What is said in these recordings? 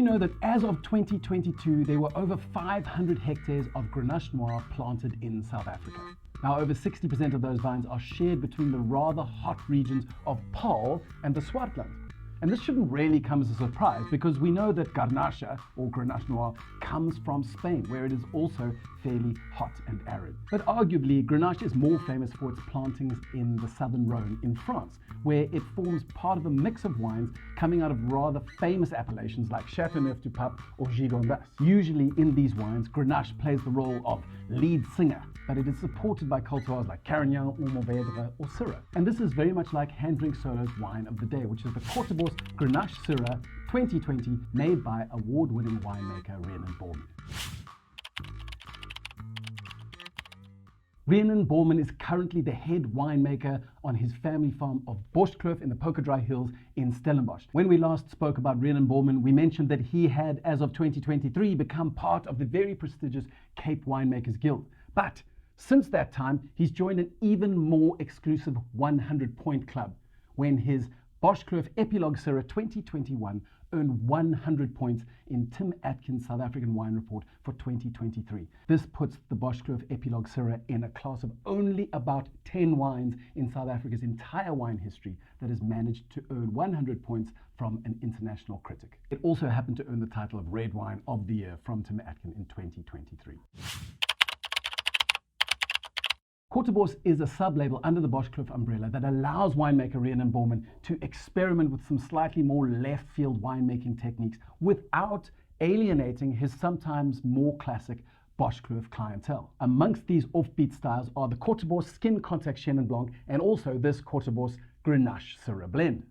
know that as of 2022, there were over 500 hectares of Grenache Noir planted in South Africa. Now, over 60% of those vines are shared between the rather hot regions of Paarl and the Swartland. And this shouldn't really come as a surprise because we know that Garnacha, or Grenache Noir, comes from Spain, where it is also fairly hot and arid. But arguably, Grenache is more famous for its plantings in the southern Rhone in France, where it forms part of a mix of wines coming out of rather famous appellations like Châteauneuf-du-Pape or Gigondas. Usually in these wines, Grenache plays the role of lead singer, but it is supported by cultivars like Carignan or Mourvèdre or Syrah. And this is very much like HanDrinksSolo's wine of the day, which is the Kottabos Grenache Syrah 2020, made by award-winning winemaker Reenen Borman. Reenen Borman is currently the head winemaker on his family farm of Boschkloof in the Polkadraai Hills in Stellenbosch. When we last spoke about Reenen Borman, we mentioned that he had, as of 2023, become part of the very prestigious Cape Winemakers Guild. But since that time, he's joined an even more exclusive 100-point club when his Boschkloof Epilogue Syrah 2021 earned 100 points in Tim Atkin's South African Wine Report for 2023. This puts the Boschkloof Epilogue Syrah in a class of only about 10 wines in South Africa's entire wine history that has managed to earn 100 points from an international critic. It also happened to earn the title of Red Wine of the Year from Tim Atkin in 2023. Kottabos is a sub-label under the Boschkloof umbrella that allows winemaker Reenen Borman to experiment with some slightly more left-field winemaking techniques without alienating his sometimes more classic Boschkloof clientele. Amongst these offbeat styles are the Kottabos Skin Contact Chenin Blanc and also this Kottabos Grenache Syrah blend.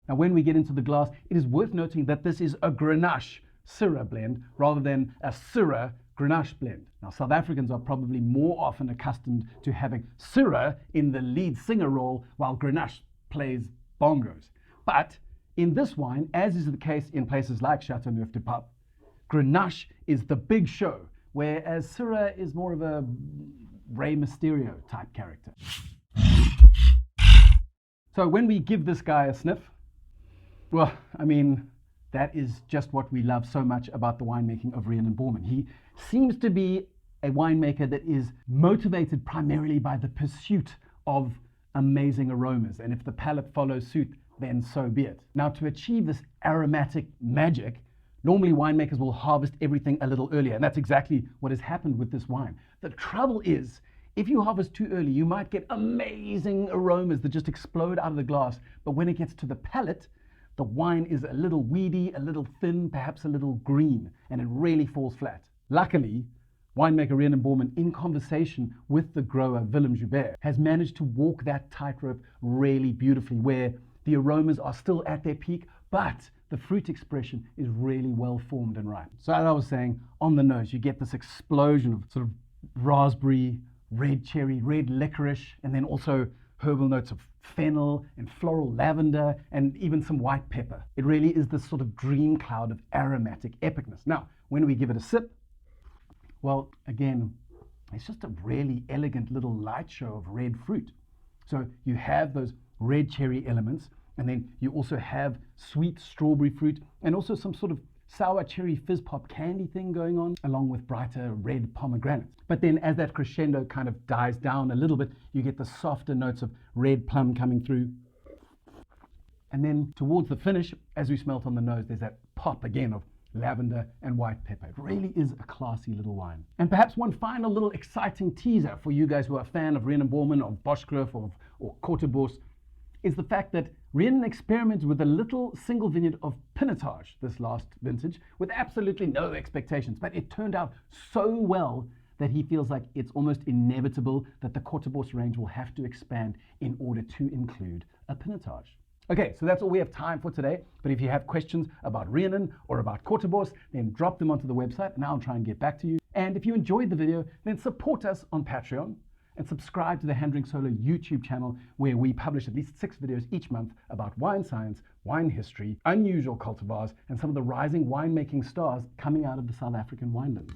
Now, when we get into the glass, it is worth noting that this is a Grenache Syrah blend rather than a Syrah Grenache blend. Now, South Africans are probably more often accustomed to having Syrah in the lead singer role while Grenache plays bongos. But in this wine, as is the case in places like Châteauneuf-du-Pape, Grenache is the big show, whereas Syrah is more of a Rey Mysterio type character. So when we give this guy a sniff, well, I mean, that is just what we love so much about the winemaking of Reenen Borman. He seems to be a winemaker that is motivated primarily by the pursuit of amazing aromas. And if the palate follows suit, then so be it. Now, to achieve this aromatic magic, normally winemakers will harvest everything a little earlier. And that's exactly what has happened with this wine. The trouble is, if you harvest too early, you might get amazing aromas that just explode out of the glass. But when it gets to the palate, the wine is a little weedy, a little thin, perhaps a little green, and it really falls flat. Luckily, winemaker Reenen Borman, in conversation with the grower Willem Joubert, has managed to walk that tightrope really beautifully, where the aromas are still at their peak, but the fruit expression is really well formed and ripe. So as I was saying, on the nose, you get this explosion of sort of raspberry, red cherry, red licorice, and then also herbal notes of fennel and floral lavender and even some white pepper. It really is this sort of dream cloud of aromatic epicness. Now, when we give it a sip, well, again, it's just a really elegant little light show of red fruit. So you have those red cherry elements, and then you also have sweet strawberry fruit and also some sort of sour cherry fizz pop candy thing going on, along with brighter red pomegranates. But then as that crescendo kind of dies down a little bit, you get the softer notes of red plum coming through. And then towards the finish, as we smelt on the nose, there's that pop again of lavender and white pepper. It really is a classy little wine. And perhaps one final little exciting teaser for you guys who are a fan of Reenen Borman, of Boschkloof, or Kottabos, is the fact that Reenen experimented with a little single vineyard of Pinotage this last vintage with absolutely no expectations, but it turned out so well that he feels like it's almost inevitable that the Kottabos range will have to expand in order to include a Pinotage. Okay, so that's all we have time for today, but if you have questions about Reenen or about Kottabos, then drop them onto the website and I'll try and get back to you. And if you enjoyed the video, then support us on Patreon and subscribe to the HanDrinksSolo YouTube channel, where we publish at least 6 videos each month about wine science, wine history, unusual cultivars, and some of the rising winemaking stars coming out of the South African winelands.